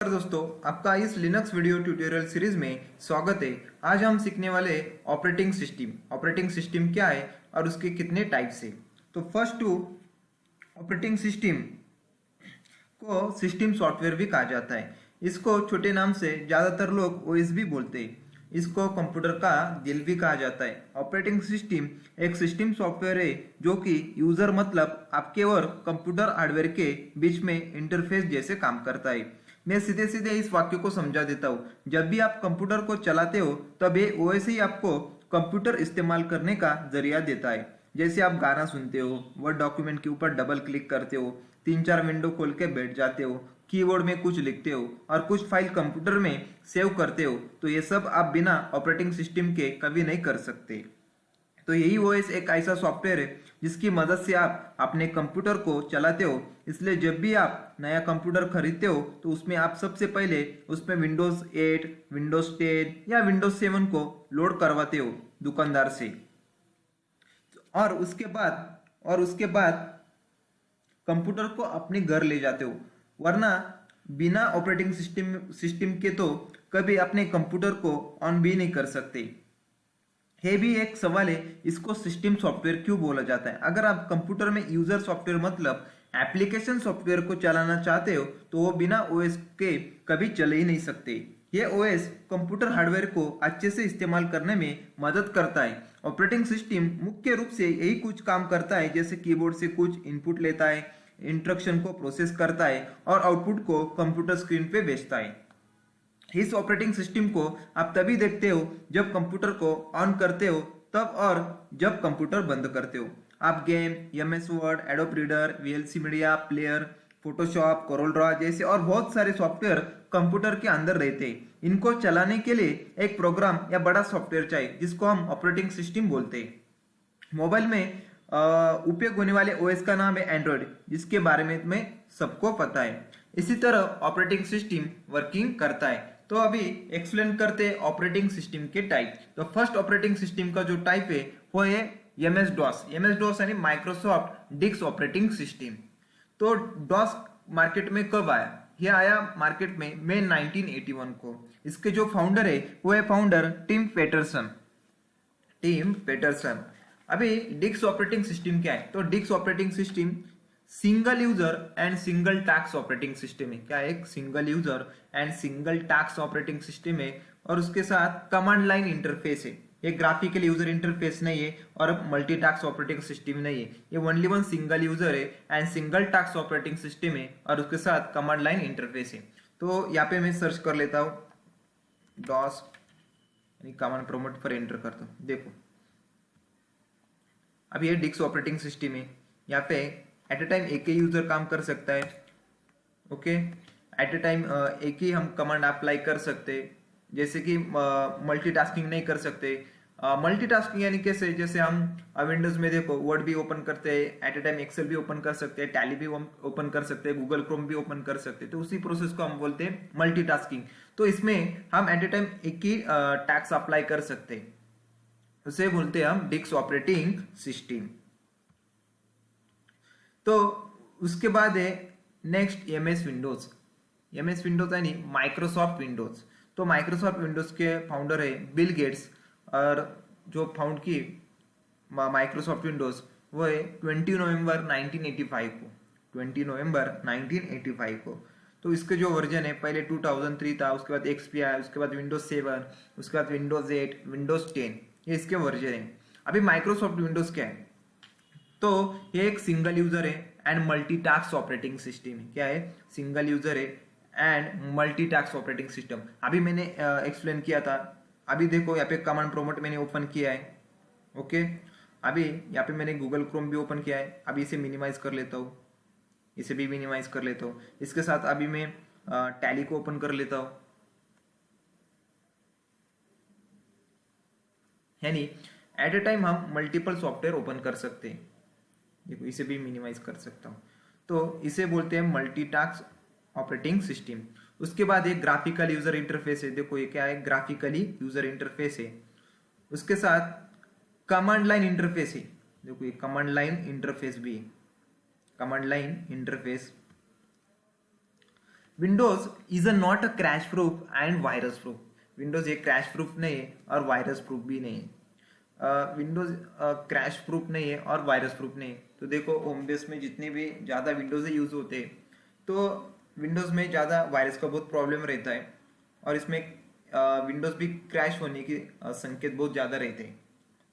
नमस्कार दोस्तों, आपका इस लिनक्स वीडियो ट्यूटोरियल सीरीज में स्वागत है। आज हम सीखने वाले ऑपरेटिंग सिस्टम। ऑपरेटिंग सिस्टम क्या है और उसके कितने टाइप्स है। तो फर्स्ट टू ऑपरेटिंग सिस्टम को सिस्टम सॉफ्टवेयर भी कहा जाता है। इसको छोटे नाम से ज़्यादातर लोग ओएस भी बोलते हैं। इसको कंप्यूटर का दिल भी कहा जाता है। ऑपरेटिंग सिस्टम एक सिस्टम सॉफ्टवेयर है जो कि यूजर मतलब आपके और कंप्यूटर हार्डवेयर के बीच में इंटरफेस जैसे काम करता है। मैं सीधे सीधे इस वाक्य को समझा देता हूँ। जब भी आप कंप्यूटर को चलाते हो तब ये ओएस ही आपको कंप्यूटर इस्तेमाल करने का जरिया देता है। जैसे आप गाना सुनते हो, वर्ड डॉक्यूमेंट के ऊपर डबल क्लिक करते हो, 3-4 विंडो खोल के बैठ जाते हो, कीबोर्ड में कुछ लिखते हो और कुछ फाइल कंप्यूटर में सेव करते हो, तो ये सब आप बिना ऑपरेटिंग सिस्टम के कभी नहीं कर सकते। तो यही ओएस एक ऐसा सॉफ्टवेयर है जिसकी मदद से आप अपने कंप्यूटर को चलाते हो। इसलिए जब भी आप नया कंप्यूटर खरीदते हो तो उसमें आप सबसे पहले उसमें विंडोज 8, विंडोज 10 या विंडोज 7 को लोड करवाते हो दुकानदार से। और उसके बाद कंप्यूटर को अपने घर ले जाते हो। वरना बिना ऑपरेटिंग सिस्टम के तो कभी अपने कंप्यूटर को ऑन भी नहीं कर सकते। ये भी एक सवाल है, इसको सिस्टम सॉफ्टवेयर क्यों बोला जाता है। अगर आप कंप्यूटर में यूजर सॉफ्टवेयर मतलब एप्लीकेशन सॉफ्टवेयर को चलाना चाहते हो तो वो बिना ओएस के कभी चले ही नहीं सकते। ये ओएस कंप्यूटर हार्डवेयर को अच्छे से इस्तेमाल करने में मदद करता है। ऑपरेटिंग सिस्टम मुख्य रूप से यही कुछ काम करता है, जैसे कीबोर्ड से कुछ इनपुट लेता है, इंस्ट्रक्शन को प्रोसेस करता है और आउटपुट को कंप्यूटर स्क्रीन पे भेजता है। इस ऑपरेटिंग सिस्टम को आप तभी देखते हो जब कंप्यूटर को ऑन करते हो तब, और जब कंप्यूटर बंद करते हो। आप game, MS word, adobe reader, VLC media player, Photoshop, Corel Draw जैसे और बहुत सारे सॉफ्टवेयर कंप्यूटर के अंदर रहते हैं। इनको चलाने के लिए एक प्रोग्राम या बड़ा सॉफ्टवेयर चाहिए जिसको हम ऑपरेटिंग सिस्टम बोलते हैं। मोबाइल में उपयोग होने वाले ओएस का नाम है एंड्रॉइड, जिसके बारे में सबको पता है। इसी तरह ऑपरेटिंग सिस्टम वर्किंग करता है। तो अभी एक्सप्लेन करते हैं ऑपरेटिंग सिस्टम के टाइप। तो फर्स्ट ऑपरेटिंग सिस्टम का जो टाइप है वो है एमएस डॉस। एमएस डॉस यानी माइक्रोसॉफ्ट डिस्क ऑपरेटिंग सिस्टम। तो डॉस मार्केट में कब आया? ये आया मार्केट में मई 1981 को। इसके जो फाउंडर है वो है फाउंडर टिम पेटरसन। अभी डिस्क ऑपरेटिंग सिस्टम क्या है? तो disk operating system single user and single task operating system है। क्या है? एक single user and single task operating system है और उसके साथ कमांड लाइन इंटरफेस है। ये ग्राफिकल यूजर इंटरफेस नहीं है और मल्टीटास्क ऑपरेटिंग सिस्टम नहीं है। ये ओनली वन सिंगल यूजर है and single task operating system है और उसके साथ कमांड लाइन इंटरफेस है। तो यहाँ पे मैं सर्च कर लेता हूँ डॉस यानी कमांड प्रॉम्प्ट पर एंटर करता हूँ। देखो अब ये डिस्क ऑपरेटिंग सिस्टम है। यहाँ पे एट ए टाइम एक ही यूजर काम कर सकता है। ओके, एट ए टाइम एक ही हम कमांड अप्लाई कर सकते, जैसे कि मल्टीटास्किंग नहीं कर सकते। मल्टीटास्किंग यानी कैसे? जैसे हम विंडोज में देखो वर्ड भी ओपन करते हैं, एट ए टाइम एक्सेल भी ओपन कर सकते हैं, टैली भी ओपन कर सकते हैं, गूगल क्रोम भी ओपन कर सकते हैं। तो उसी प्रोसेस को हम बोलते हैं मल्टीटास्किंग। तो इसमें हम एट ए टाइम एक ही टास्क अप्लाई कर सकते हैं, उसे बोलते हैं हम डिस्क ऑपरेटिंग सिस्टम। तो उसके बाद है next MS Windows. MS Windows यानी माइक्रोसॉफ्ट विंडोज। तो माइक्रोसॉफ्ट विंडोज के फाउंडर है बिल गेट्स और जो फाउंड की माइक्रोसॉफ्ट विंडोज वो है 20 नवंबर 1985 को। 20 नवंबर 1985 को। तो इसके जो वर्जन है, पहले 2003 था, उसके बाद एक्सपी आया, उसके बाद विंडोज 7, उसके बाद विंडोज 8, विंडोज 10, ये इसके वर्जन है। अभी माइक्रोसॉफ्ट विंडोज क्या है? तो ये एक सिंगल यूजर है एंड मल्टीटास्क ऑपरेटिंग सिस्टम है। क्या है? सिंगल यूजर है एंड मल्टीटास्क ऑपरेटिंग सिस्टम। अभी मैंने एक्सप्लेन किया था। अभी देखो यहाँ पे कमांड प्रॉम्प्ट मैंने ओपन किया है। ओके, अभी यहाँ पे मैंने गूगल क्रोम भी ओपन किया है। अभी इसे मिनिमाइज कर लेता हूँ, इसे भी मिनिमाइज कर लेता हूँ। इसके साथ अभी मैं टैली को ओपन कर लेता हूँ। यानी एट ए टाइम हम मल्टीपल सॉफ्टवेयर ओपन कर सकते हैं। देखो इसे भी मिनिमाइज कर सकता हूँ। तो इसे बोलते हैं मल्टीटास्क ऑपरेटिंग सिस्टम। उसके बाद एक ग्राफिकल यूजर इंटरफेस है। देखो ये क्या है? ग्राफिकली यूजर इंटरफेस है। उसके साथ कमांड लाइन इंटरफेस है। देखो ये कमांड लाइन इंटरफेस भी है। Command line interface Windows is a not a crash proof and virus proof. Windows एक क्रैश प्रूफ नहीं है और वायरस प्रूफ भी नहीं है। विंडोज क्रैश प्रूफ नहीं है और वायरस प्रूफ नहीं है। तो देखो होम बेस में जितने भी ज़्यादा विंडोज यूज होते हैं तो विंडोज में ज़्यादा वायरस का बहुत प्रॉब्लम रहता है और इसमें विंडोज भी क्रैश होने के संकेत बहुत ज़्यादा रहते हैं।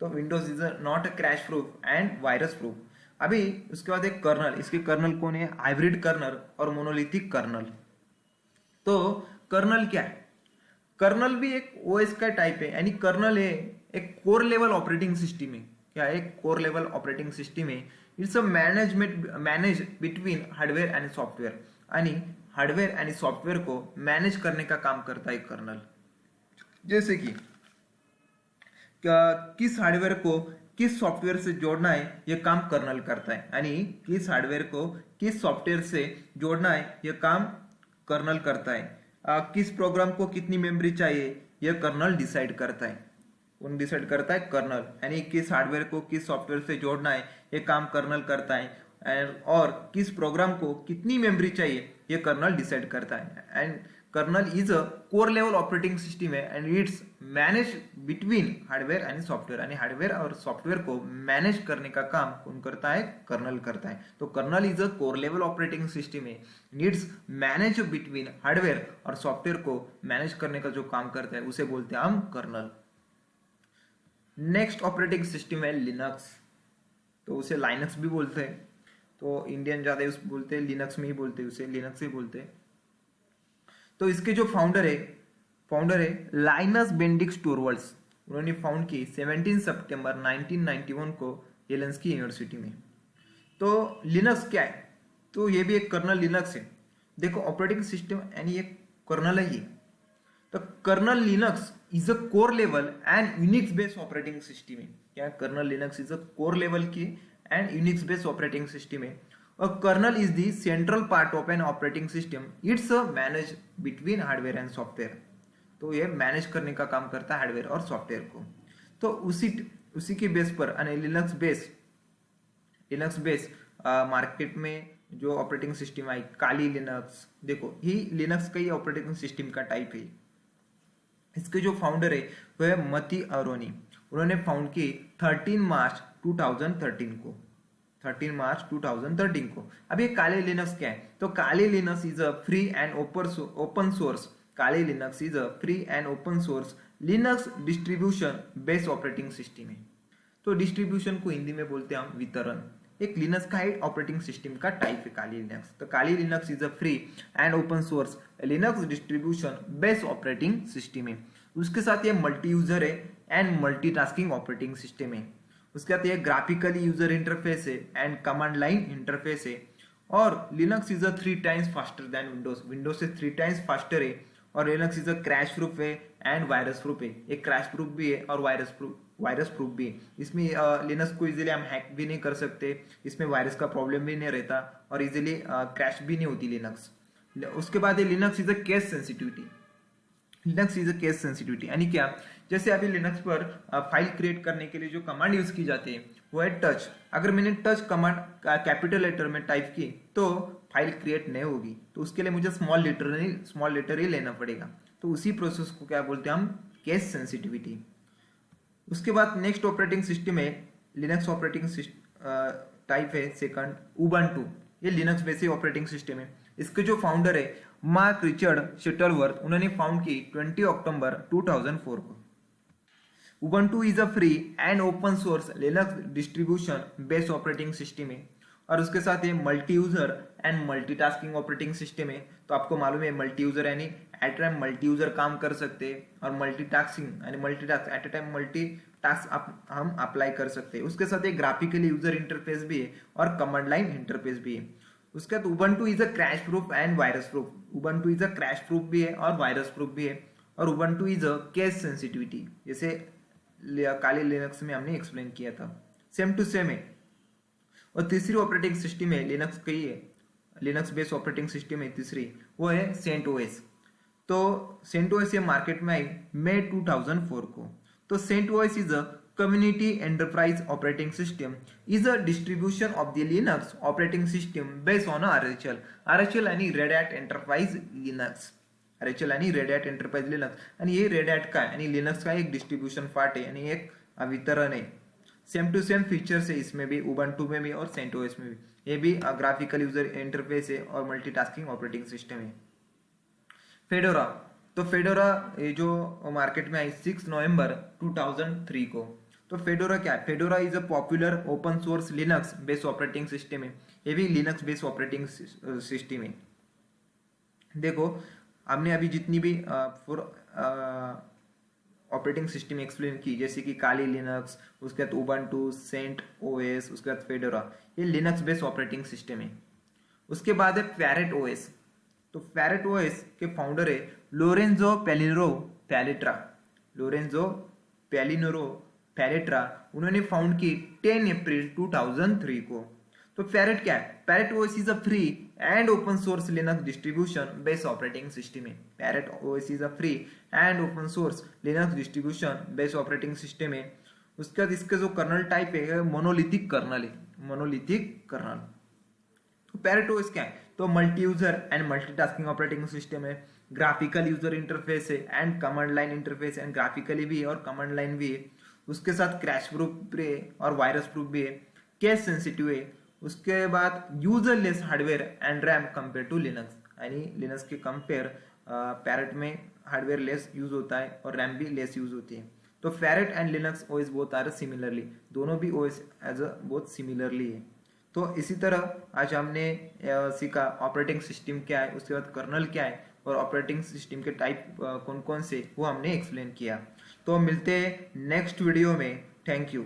तो Windows is not a crash proof and virus proof. अभी उसके बाद एक कर्नल, इसके कर्नल कौन है? हाइब्रिड कर्नल और मोनोलिथिक कर्नल। तो कर्नल क्या है? कर्नल भी एक ओएस का टाइप है, यानी कर्नल है एक कोर लेवल ऑपरेटिंग सिस्टम है। क्या है? कोर लेवल ऑपरेटिंग सिस्टम है। It's a manage between hardware and software, यानी हार्डवेयर एंड सॉफ्टवेयर को मैनेज करने का काम करता है कर्नल। जैसे कि किस हार्डवेयर को किस सॉफ्टवेयर से जोड़ना है यह काम कर्नल करता है, यानी किस हार्डवेयर को किस सॉफ्टवेयर से जोड़ना है यह काम कर्नल करता है। किस प्रोग्राम को कितनी मेमोरी चाहिए यह कर्नल डिसाइड करता है। कौन डिसाइड करता है? कर्नल। यानी किस हार्डवेयर को किस सॉफ्टवेयर से जोड़ना है यह काम कर्नल करता है और किस प्रोग्राम को कितनी मेमोरी चाहिए यह कर्नल डिसाइड करता है। And kernel is a core level operating system है and it's manage between hardware and software, यानी हार्डवेयर और सॉफ्टवेयर को मैनेज करने का काम कौन करता है? कर्नल करता है। तो kernel is a core level operating system है, नीड्स मैनेज बिटवीन हार्डवेयर और सॉफ्टवेयर को मैनेज करने का जो काम करता है उसे बोलते हैं हम कर्नल। नेक्स्ट ऑपरेटिंग सिस्टम है लिनक्स। तो उसे लाइनक्स भी बोलते हैं, तो इंडियन ज्यादा उस बोलते हैं लिनक्स में ही बोलते हैं, उसे लिनक्स ही बोलते हैं। तो इसके जो फाउंडर है लाइनस बेंडिक्स टोरवल्ड्स। उन्होंने फाउंड की 17 सितंबर 1991 को येलेंस्की यूनिवर्सिटी में। तो लिनक्स क्या है? तो ये भी एक कर्नल लिनक्स है। देखो ऑपरेटिंग सिस्टम यानी एक कर्नल है ये। तो kernel Linux is a core level and Unix based operating system है। क्या? Kernel Linux is a core level की and Unix based operating system है। A kernel is the central part of an operating system. It's a manage between hardware and software. तो ये manage करने का काम करता है हार्डवेयर और सॉफ्टवेयर को। तो उसी के बेस पर लिनक्स बेस मार्केट में जो ऑपरेटिंग सिस्टम आई काली लिनक्स, देखो ही लिनक्स का ही ऑपरेटिंग सिस्टम का टाइप है। इसके जो फाउंडर है वो है मती अरोनी। उन्होंने फाउंड की 13 मार्च 2013 को। 13 मार्च 2013 को। अब ये काली लिनक्स क्या है? तो Kali Linux is a free and open source. Kali Linux is a free and open source Linux distribution based operating system है। तो डिस्ट्रीब्यूशन को हिंदी में बोलते हैं हम वितरण। एक लिनक्स का एक ऑपरेटिंग सिस्टम का टाइप है काली लिनक्स। तो Kali Linux is a free and open source Linux distribution based operating system है। उसके साथ ये मल्टी यूजर है एंड मल्टीटास्किंग ऑपरेटिंग सिस्टम है। उसके बाद ये ग्राफिकली यूजर इंटरफेस है एंड कमांड लाइन इंटरफेस है। और Linux is a 3 times faster than Windows. Windows से 3 टाइम्स फास्टर है। और Linux is a crash proof है एंड वायरस प्रूफ है। एक क्रैश प्रूफ भी है और वायरस प्रूफ भी है। इसमें लिनक्स को इजीली हम हैक भी नहीं कर सकते, इसमें वायरस का प्रॉब्लम भी नहीं रहता और इजीली क्रैश भी नहीं होती लिनक्स। उसके बाद Linux is a case sensitivity. Linux is a case sensitivity यानी क्या? जैसे अभी लिनक्स पर फाइल क्रिएट करने के लिए जो कमांड यूज की जाती है वो है टच। अगर मैंने टच कमांड कैपिटल लेटर में टाइप की तो फाइल क्रिएट नहीं होगी, तो उसके लिए मुझे स्मॉल लेटर ही लेना पड़ेगा। तो उसी प्रोसेस को क्या बोलते हैं हम? Case sensitivity. उसके बाद नेक्स्ट ऑपरेटिंग सिस्टम है लिनक्स ऑपरेटिंग टाइप है सेकंड उबंटू। ये लिनक्स बेसिक ऑपरेटिंग सिस्टम है। इसके जो फाउंडर है मार्क रिचर्ड शटलवर्थ, उन्होंने फाउंड की 20 अक्टूबर 2004 को। Ubuntu is a free and open source Linux distribution based operating system है। और उसके साथ ये multi user and multitasking operating system है। तो आपको मालूम है मल्टी यूजर यानी एट टाइम मल्टी यूजर काम कर सकते हैं और मल्टीटास्किंग यानी multitask at a time multi task हम अप्लाई कर सकते हैं। उसके साथ एक ग्राफिकली यूजर इंटरफेस भी है और कमांड लाइन इंटरफेस भी है। उसके बाद Ubuntu is a crash proof and virus proof. Ubuntu is a crash proof भी है और वायरस प्रूफ भी है। और Ubuntu is a case sensitivity, जैसे काली लिनक्स में हमने एक्सप्लेन किया था, सेम टू सेम है। और तीसरी ऑपरेटिंग सिस्टम है लिनक्स की है, लिनक्स बेस्ड ऑपरेटिंग सिस्टम है तीसरी, वो है सेंट ओएस। तो सेंट ओएस ये मार्केट में आई मई 2004 को। तो Cent OS is a Community Enterprise Operating System is a distribution of the Linux operating system based on RHEL. RHEL आणि Red Hat Enterprise Linux. RHEL आणि Red Hat Enterprise Linux. आणि हे Red Hat काय आणि Linux का एक distribution part है आणि एक वितरण है. सेम टू सेम फीचर्स है इसमें भी, Ubuntu में भी और CentOS में भी. ये भी ग्राफिकल यूजर इंटरफेस है और मल्टीटास्किंग ऑपरेटिंग सिस्टम है. फेडोरा, तो फेडोरा ये जो मार्केट में आई 6 नवंबर 2003 को. तो फेडोरा क्या है? Fedora is a popular open source Linux based operating system है. ये भी लिनक्स बेस्ड ऑपरेटिंग सिस्टम है. देखो हमने अभी जितनी भी ऑपरेटिंग सिस्टम एक्सप्लेन की, जैसे कि काली लिनक्स, उसके बाद उबंटू, सेंट ओएस, उसके बाद फेडोरा, ये लिनक्स बेस्ड ऑपरेटिंग सिस्टम है. उसके बाद है पैरेट ओएस. तो पैरेट ओएस के फाउंडर है लोरेंजो पेलिनरो पैलेट्रा. लोरेंजो पेलिनरो पैलेट्रा उन्होंने फाउंड की 10 अप्रैल 2003 को. तो पैरेट क्या है? Parrot OS is a free and open source Linux distribution based operating system है. Parrot OS is a free and open source Linux distribution based operating system है. उसके बाद इसका जो कर्नल टाइप है मोनोलिथिक कर्नल है. Monolithic kernel. तो Parrot OS क्या है? तो multi user and multitasking operating system है. ग्राफिकल यूजर इंटरफेस है and command line interface and graphically भी है और कमांड लाइन भी है. उसके साथ क्रैश प्रूफ है और वायरस प्रूफ भी है. केस सेंसिटिव है. उसके बाद user less hardware and RAM compare to Linux. यानी लिनक्स के कंपेयर पैरेट में हार्डवेयर लेस यूज होता है और रैम भी लेस यूज होती है. तो Parrot and Linux OS both are similarly. दोनों भी OS as a both similarly है. तो इसी तरह आज हमने सीखा ऑपरेटिंग सिस्टम क्या है, उसके बाद कर्नल क्या है और ऑपरेटिंग सिस्टम के टाइप कौन कौन से वो हमने एक्सप्लेन किया. तो मिलते हैं नेक्स्ट वीडियो में. Thank you.